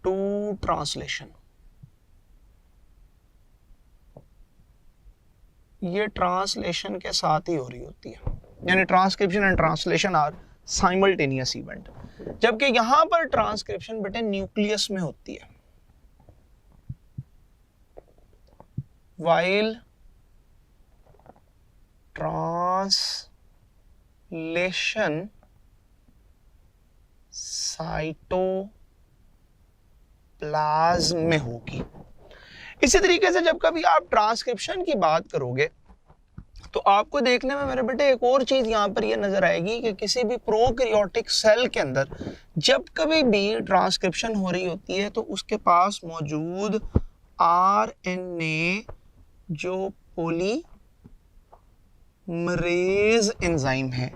To translation, ये translation के साथ ही हो रही होती है, यानी transcription and translation are simultaneous event. जबकि यहां पर ट्रांसक्रिप्शन बेटे न्यूक्लियस में होती है, while ट्रांसलेशन साइटोप्लाज्म में होगी। इसी तरीके से जब कभी आप ट्रांसक्रिप्शन की बात करोगे तो आपको देखने में मेरे बेटे एक और चीज यहां पर ये नजर आएगी कि किसी भी प्रोकैरियोटिक सेल के अंदर जब कभी भी ट्रांसक्रिप्शन हो रही होती है तो उसके पास मौजूद आरएनए जो पॉलीमरेज एंजाइम है,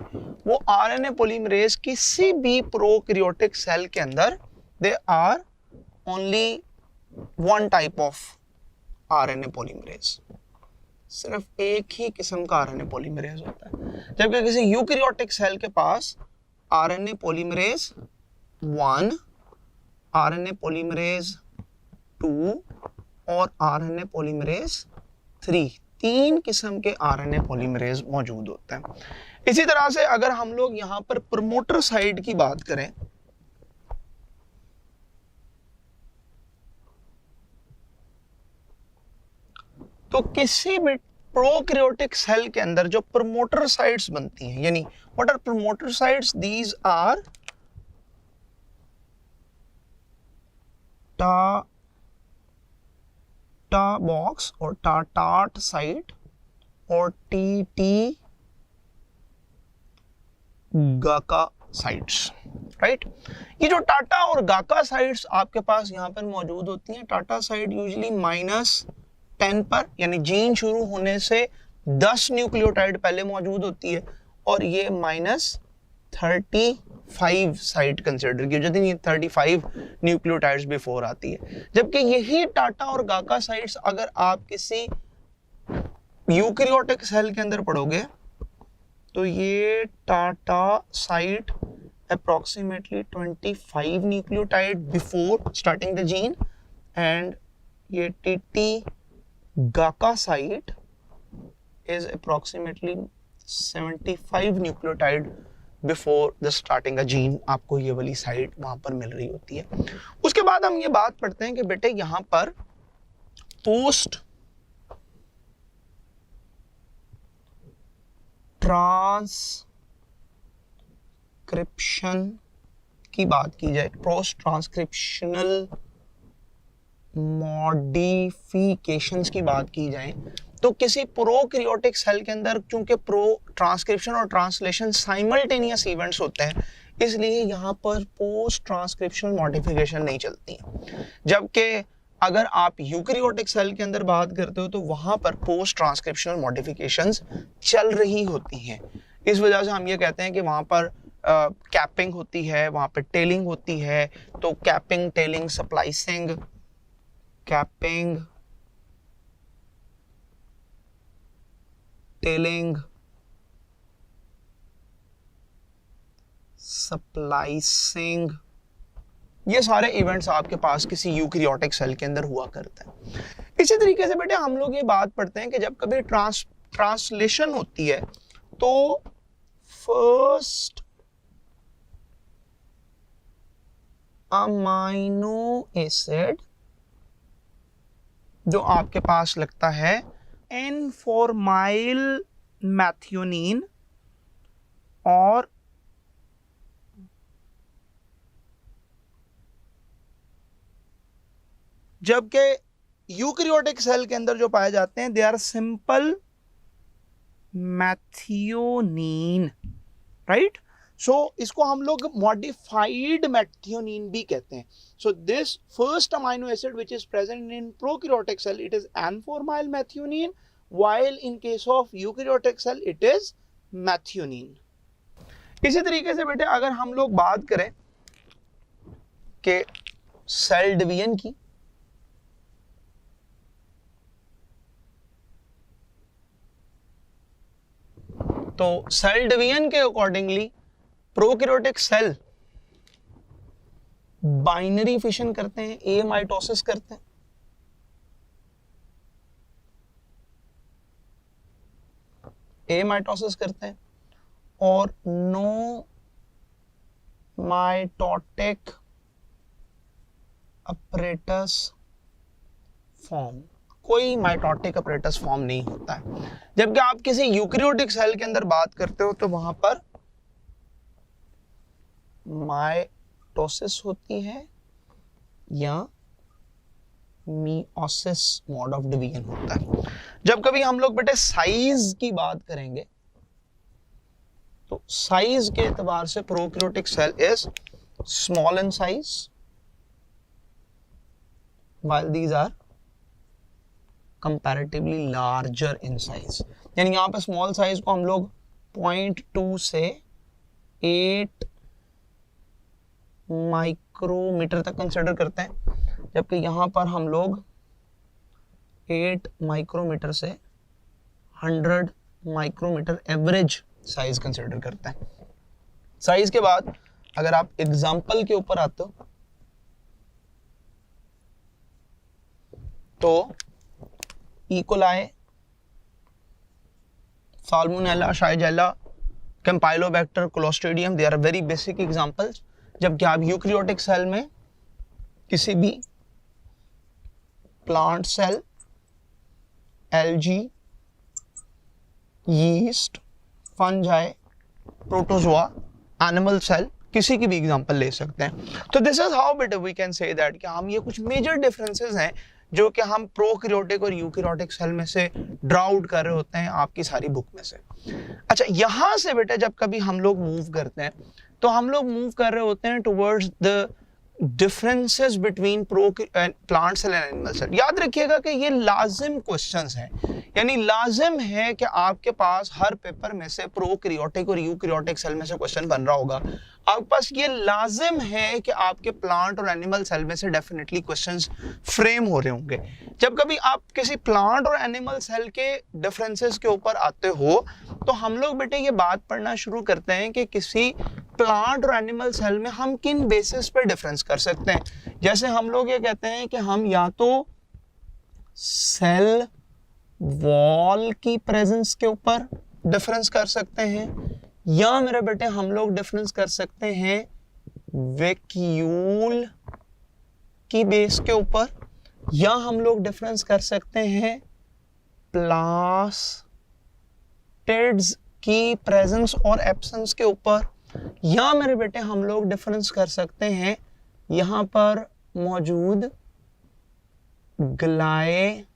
वो आरएनए पॉलीमरेज किसी भी प्रोकैरियोटिक सेल के अंदर they are only one type of RNA polymerase, सिर्फ एक ही किस्म का आरएनए पॉलीमरेज होता है। जबकि किसी यूकैरियोटिक सेल के पास आरएनए पॉलीमरेज 1, आरएनए पॉलीमरेज 2 और आरएनए पॉलीमरेज 3, 3 किस्म के आरएनए पॉलीमरेज मौजूद होते हैं। इसी तरह से अगर हम लोग यहां पर प्रमोटर साइट की बात करें तो किसी भी प्रोकैरियोटिक सेल के अंदर जो प्रमोटर साइट्स बनती हैं, यानी what are promoter sites, these are TATA box और टाटाट साइट और टीटी गाका साइट्स, राइट। ये जो टाटा और गाका साइट्स आपके पास यहां पर मौजूद होती हैं, टाटा साइट यूजुअली -10 पर, यानी जीन शुरू होने से 10 न्यूक्लियोटाइड पहले मौजूद होती है, और ये -35 साइट कंसिडर की जाती है, 35 न्यूक्लियोटाइड्स बिफोर आती है। जबकि यही टाटा और गाका साइट्स अगर आप किसी यूकैरियोटिक सेल के अंदर पढ़ोगे तो ये TATA site approximately 25 nucleotide before starting the gene, and ये TT GACA site is approximately 75 nucleotide before the starting a gene, आपको ये वाली साइट वहां पर मिल रही होती है। उसके बाद हम ये बात पढ़ते हैं कि बेटे यहां पर पोस्ट ट्रांसक्रिप्शन की बात की जाए, पोस्ट ट्रांसक्रिप्शनल मॉडिफिकेशंस की बात की जाए, तो किसी प्रोकैरियोटिक सेल के अंदर चूंकि प्रो ट्रांसक्रिप्शन और ट्रांसलेशन साइमल्टेनियस इवेंट्स होते हैं, इसलिए यहाँ पर पोस्ट ट्रांसक्रिप्शनल मॉडिफिकेशन नहीं चलती है। जबकि अगर आप यूकैरियोटिक सेल के अंदर बात करते हो तो वहां पर पोस्ट ट्रांसक्रिप्शनल मॉडिफिकेशंस चल रही होती हैं। इस वजह से हम ये कहते हैं कि वहां पर कैपिंग होती है, वहां पर टेलिंग होती है। तो capping, telling, splicing, capping, telling, splicing, ये सारे इवेंट्स आपके पास किसी यूकैरियोटिक सेल के अंदर हुआ करते हैं। इसी तरीके से बेटे हम लोग ये बात पढ़ते हैं कि जब कभी ट्रांसलेशन होती है तो फर्स्ट अमाइनो एसिड जो आपके पास लगता है N-formyl मैथियोनिन, और जबकि यूकैरियोटिक सेल के अंदर जो पाए जाते हैं they are simple methionine, right. So इसको हम लोग मॉडिफाइड मैथियोनिन भी कहते हैं। So this first amino acid which is present in prokaryotic cell it is N-formyl methionine, while in case of eukaryotic cell it is methionine. इसी तरीके से बेटे अगर हम लोग बात करें कि सेल डिवीजन की, तो सेल डिवीजन के accordingly prokaryotic cell binary fission करते हैं, ए माइटोसिस करते हैं। ए माइटोसिस करते हैं और नो माइटोटिक अपरेटस फॉर्म, कोई माइटोटिक अपरेटस फॉर्म नहीं होता है। जबकि आप किसी यूकैरियोटिक सेल के अंदर बात करते हो तो वहां पर माइटोसिस होती है या मियोसिस मोड ऑफ डिवीजन होता है। जब कभी हम लोग बेटे साइज की बात करेंगे तो साइज के एतबार से prokaryotic cell is small in size while these are comparatively larger in size। यानी यहां पर स्मॉल साइज को हम लोग 0.2 से 8 माइक्रोमीटर तक कंसिडर करते हैं, जबकि यहां पर हम लोग 8 माइक्रोमीटर से 100 माइक्रोमीटर एवरेज साइज कंसिडर करते हैं। साइज के बाद अगर आप एग्जाम्पल के ऊपर आते हो तो E coli, Salmonella, Shigella, Campylobacter, Clostridium, they are very basic examples. जबकि आप यूकैरियोटिक सेल में किसी भी plant cell, algae, yeast, fungi, protozoa, animal cell, किसी की भी एग्जांपल ले सकते हैं। तो दिस इज हाउ बेटा वी कैन से दैट कि हम ये कुछ मेजर डिफरेंसेस हैं जो कि हम प्रोकैरियोटिक और यूकैरियोटिक सेल में से ड्रा आउट कर रहे होते हैं आपकी सारी बुक में से। अच्छा, यहां से बेटा जब कभी हम लोग मूव करते हैं तो हम लोग मूव कर रहे होते हैं towards the differences between plant cell and animal cell. याद रखिएगा कि ये लाजिम क्वेश्चंस हैं, यानी लाजिम है कि आपके पास हर पेपर में से प्रोकैरियोटिक और यूकैरियोटिक सेल में से क्वेश्चन बन रहा होगा। आपके पास ये लाजिम है कि आपके प्लांट और एनिमल सेल में से डेफिनेटली क्वेश्चंस फ्रेम हो रहे होंगे। जब कभी आप किसी प्लांट और एनिमल सेल के डिफरेंसेस के ऊपर आते हो तो हम लोग बेटे ये बात पढ़ना शुरू करते हैं कि किसी प्लांट और एनिमल सेल में हम किन बेसिस पे डिफरेंस कर सकते हैं। जैसे हम लोग ये कहते हैं कि हम या तो सेल वॉल की प्रेजेंस के ऊपर डिफरेंस कर सकते हैं, या मेरे बेटे हम लोग डिफरेंस कर सकते हैं वैक्यूल की बेस के ऊपर, या हम लोग डिफरेंस कर सकते हैं प्लास्टिड्स की प्रेजेंस और एब्सेंस के ऊपर, या मेरे बेटे हम लोग डिफरेंस कर सकते हैं यहां पर मौजूद ग्लाइऑक्सीसोम्स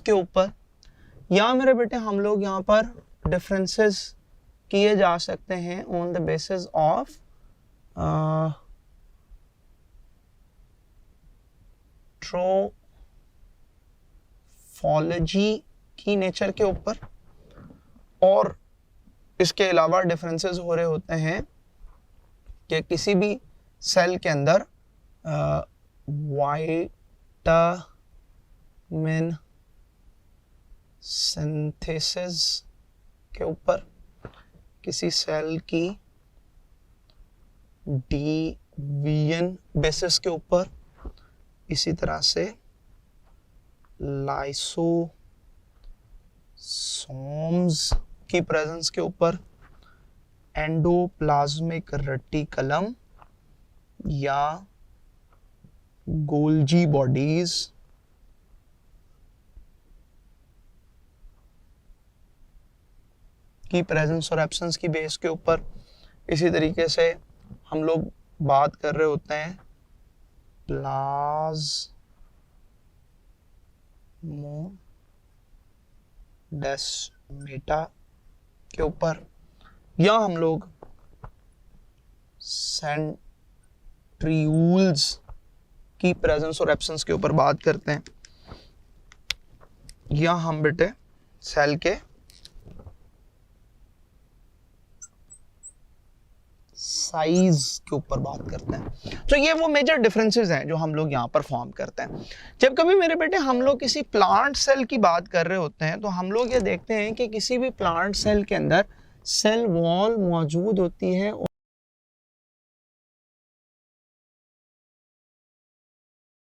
के ऊपर, या मेरे बेटे हम लोग यहां पर डिफरेंसेस किए जा सकते हैं ऑन द बेसिस ऑफ ट्रोफोलॉजी की नेचर के ऊपर। और इसके अलावा डिफरेंसेस हो रहे होते हैं कि किसी भी सेल के अंदर विटामिन सिंथेसिस के ऊपर, किसी सेल की डिवीजन बेसिस के ऊपर, इसी तरह से लाइसोसोम्स की प्रेजेंस के ऊपर, एंडोप्लाज्मिक रेटिकुलम या गोल्जी बॉडीज की प्रेजेंस और एब्सेंस की बेस के ऊपर। इसी तरीके से हम लोग बात कर रहे होते हैं प्लाज्मोडेस्माटा के ऊपर, या हम लोग सेंट्रियूल्स की प्रेजेंस और एब्सेंस के ऊपर बात करते हैं, या हम बेटे सेल के साइज के ऊपर बात करते हैं। तो ये वो मेजर डिफरेंसेस हैं जो हम लोग यहाँ पर फॉर्म करते हैं। जब कभी मेरे बेटे हम लोग किसी प्लांट सेल की बात कर रहे होते हैं तो हम लोग ये देखते हैं कि किसी भी प्लांट सेल के अंदर सेल वॉल मौजूद होती है